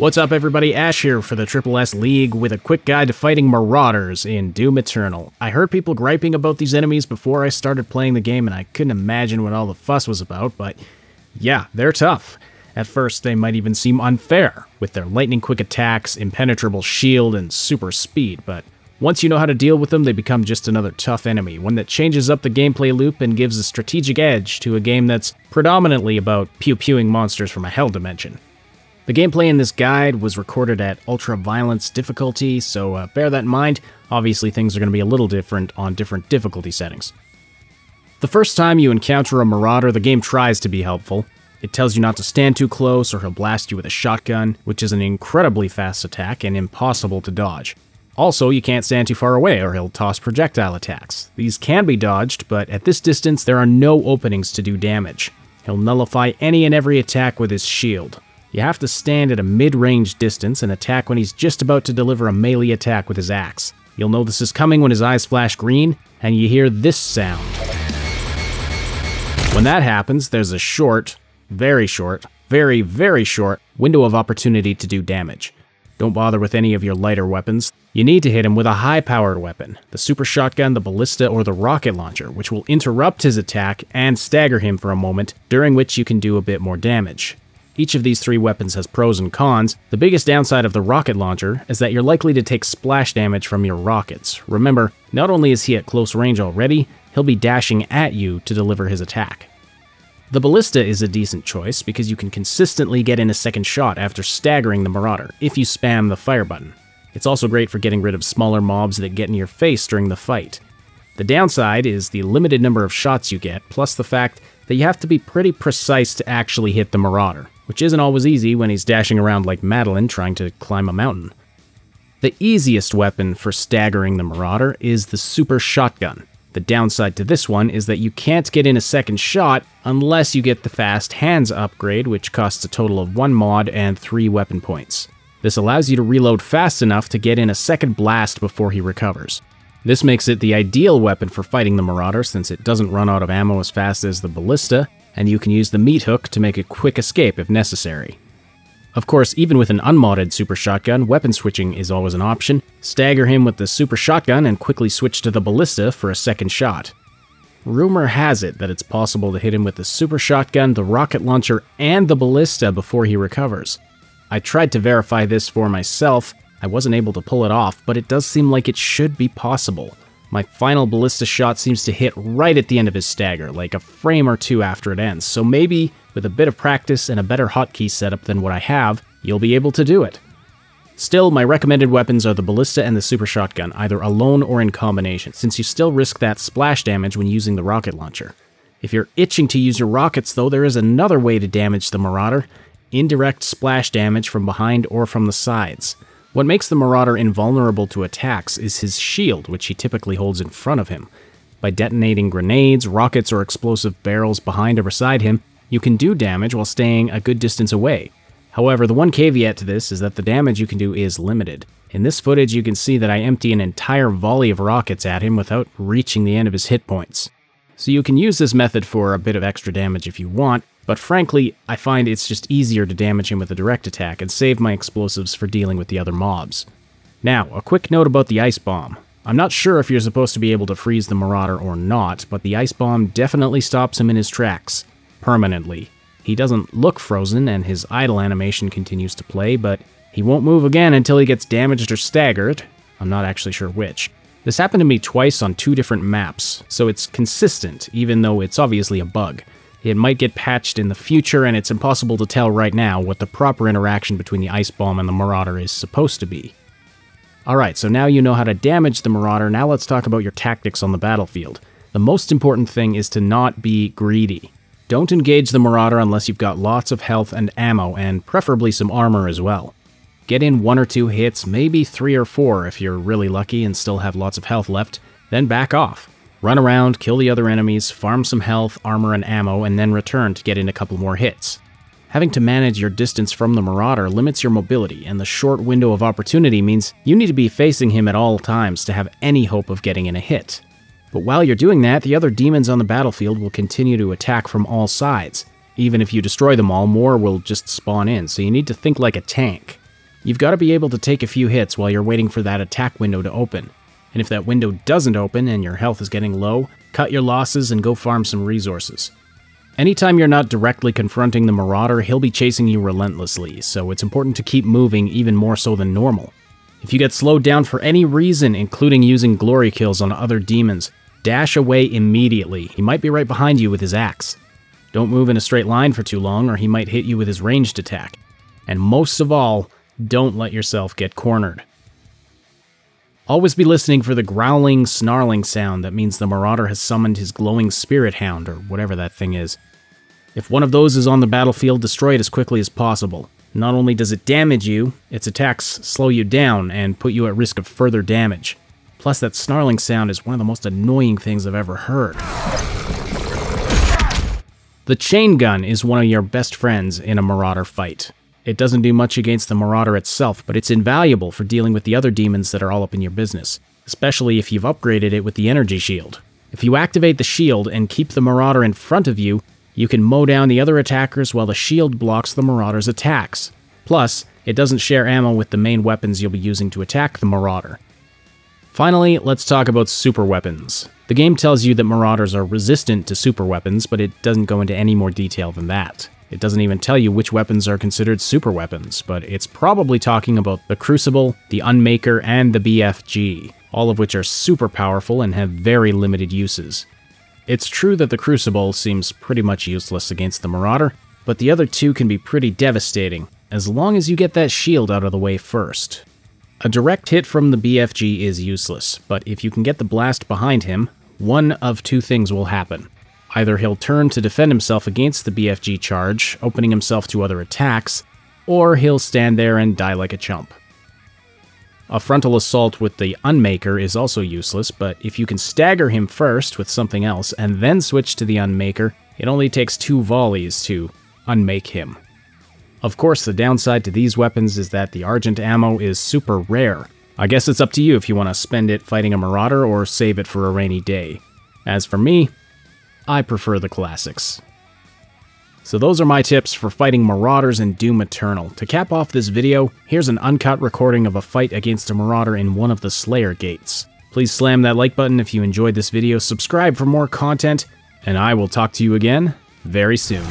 What's up everybody, Ash here for the SSS League with a quick guide to fighting Marauders in Doom Eternal. I heard people griping about these enemies before I started playing the game and I couldn't imagine what all the fuss was about, but yeah, they're tough. At first they might even seem unfair, with their lightning quick attacks, impenetrable shield, and super speed, but once you know how to deal with them, they become just another tough enemy, one that changes up the gameplay loop and gives a strategic edge to a game that's predominantly about pew-pewing monsters from a hell dimension. The gameplay in this guide was recorded at ultra-violence difficulty, so bear that in mind. Obviously things are going to be a little different on different difficulty settings. The first time you encounter a Marauder, the game tries to be helpful. It tells you not to stand too close or he'll blast you with a shotgun, which is an incredibly fast attack and impossible to dodge. Also, you can't stand too far away or he'll toss projectile attacks. These can be dodged, but at this distance there are no openings to do damage. He'll nullify any and every attack with his shield. You have to stand at a mid-range distance and attack when he's just about to deliver a melee attack with his axe. You'll know this is coming when his eyes flash green, and you hear this sound. When that happens, there's a short, very short window of opportunity to do damage. Don't bother with any of your lighter weapons. You need to hit him with a high-powered weapon, the super shotgun, the ballista, or the rocket launcher, which will interrupt his attack and stagger him for a moment, during which you can do a bit more damage. Each of these three weapons has pros and cons. The biggest downside of the rocket launcher is that you're likely to take splash damage from your rockets. Remember, not only is he at close range already, he'll be dashing at you to deliver his attack. The ballista is a decent choice because you can consistently get in a second shot after staggering the Marauder, if you spam the fire button. It's also great for getting rid of smaller mobs that get in your face during the fight. The downside is the limited number of shots you get, plus the fact that you have to be pretty precise to actually hit the Marauder, which isn't always easy when he's dashing around like Madeline trying to climb a mountain. The easiest weapon for staggering the Marauder is the super shotgun. The downside to this one is that you can't get in a second shot unless you get the fast hands upgrade, which costs a total of 1 mod and 3 weapon points. This allows you to reload fast enough to get in a second blast before he recovers. This makes it the ideal weapon for fighting the Marauder since it doesn't run out of ammo as fast as the ballista, and you can use the meat hook to make a quick escape if necessary. Of course, even with an unmodded super shotgun, weapon switching is always an option. Stagger him with the super shotgun and quickly switch to the ballista for a second shot. Rumor has it that it's possible to hit him with the super shotgun, the rocket launcher, and the ballista before he recovers. I tried to verify this for myself. I wasn't able to pull it off, but it does seem like it should be possible. My final ballista shot seems to hit right at the end of his stagger, like a frame or two after it ends, so maybe, with a bit of practice and a better hotkey setup than what I have, you'll be able to do it. Still, my recommended weapons are the ballista and the super shotgun, either alone or in combination, since you still risk that splash damage when using the rocket launcher. If you're itching to use your rockets though, there is another way to damage the Marauder: indirect splash damage from behind or from the sides. What makes the Marauder invulnerable to attacks is his shield, which he typically holds in front of him. By detonating grenades, rockets, or explosive barrels behind or beside him, you can do damage while staying a good distance away. However, the one caveat to this is that the damage you can do is limited. In this footage, you can see that I empty an entire volley of rockets at him without reaching the end of his hit points. So you can use this method for a bit of extra damage if you want, but frankly, I find it's just easier to damage him with a direct attack and save my explosives for dealing with the other mobs. Now, a quick note about the ice bomb. I'm not sure if you're supposed to be able to freeze the Marauder or not, but the ice bomb definitely stops him in his tracks. Permanently. He doesn't look frozen and his idle animation continues to play, but he won't move again until he gets damaged or staggered. I'm not actually sure which. This happened to me twice on 2 different maps, so it's consistent, even though it's obviously a bug. It might get patched in the future, and it's impossible to tell right now what the proper interaction between the ice bomb and the Marauder is supposed to be. Alright, so now you know how to damage the Marauder, now let's talk about your tactics on the battlefield. The most important thing is to not be greedy. Don't engage the Marauder unless you've got lots of health and ammo, and preferably some armor as well. Get in 1 or 2 hits, maybe 3 or 4 if you're really lucky and still have lots of health left, then back off. Run around, kill the other enemies, farm some health, armor, and ammo, and then return to get in a couple more hits. Having to manage your distance from the Marauder limits your mobility, and the short window of opportunity means you need to be facing him at all times to have any hope of getting in a hit. But while you're doing that, the other demons on the battlefield will continue to attack from all sides. Even if you destroy them all, more will just spawn in, so you need to think like a tank. You've got to be able to take a few hits while you're waiting for that attack window to open. And if that window doesn't open and your health is getting low, cut your losses and go farm some resources. Anytime you're not directly confronting the Marauder, he'll be chasing you relentlessly, so it's important to keep moving even more so than normal. If you get slowed down for any reason, including using glory kills on other demons, dash away immediately. He might be right behind you with his axe. Don't move in a straight line for too long or he might hit you with his ranged attack. And most of all, don't let yourself get cornered. Always be listening for the growling, snarling sound. That means the Marauder has summoned his glowing spirit hound, or whatever that thing is. If one of those is on the battlefield, destroy it as quickly as possible. Not only does it damage you, its attacks slow you down and put you at risk of further damage. Plus, that snarling sound is one of the most annoying things I've ever heard. The chain gun is one of your best friends in a Marauder fight. It doesn't do much against the Marauder itself, but it's invaluable for dealing with the other demons that are all up in your business, especially if you've upgraded it with the energy shield. If you activate the shield and keep the Marauder in front of you, you can mow down the other attackers while the shield blocks the Marauder's attacks. Plus, it doesn't share ammo with the main weapons you'll be using to attack the Marauder. Finally, let's talk about super weapons. The game tells you that Marauders are resistant to super weapons, but it doesn't go into any more detail than that. It doesn't even tell you which weapons are considered super weapons, but it's probably talking about the Crucible, the Unmei Cur, and the BFG, all of which are super powerful and have very limited uses. It's true that the Crucible seems pretty much useless against the Marauder, but the other two can be pretty devastating, as long as you get that shield out of the way first. A direct hit from the BFG is useless, but if you can get the blast behind him, one of two things will happen. Either he'll turn to defend himself against the BFG charge, opening himself to other attacks, or he'll stand there and die like a chump. A frontal assault with the Unmei Cur is also useless, but if you can stagger him first with something else and then switch to the Unmei Cur, it only takes 2 volleys to unmake him. Of course, the downside to these weapons is that the Argent ammo is super rare. I guess it's up to you if you want to spend it fighting a Marauder or save it for a rainy day. As for me, I prefer the classics. So those are my tips for fighting Marauders in Doom Eternal. To cap off this video, here's an uncut recording of a fight against a Marauder in one of the Slayer gates. Please slam that like button if you enjoyed this video, subscribe for more content, and I will talk to you again very soon.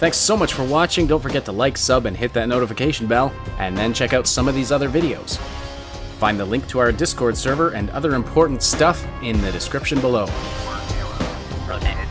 Thanks so much for watching. Don't forget to like, sub, and hit that notification bell, and then check out some of these other videos. Find the link to our Discord server and other important stuff in the description below. Rotate.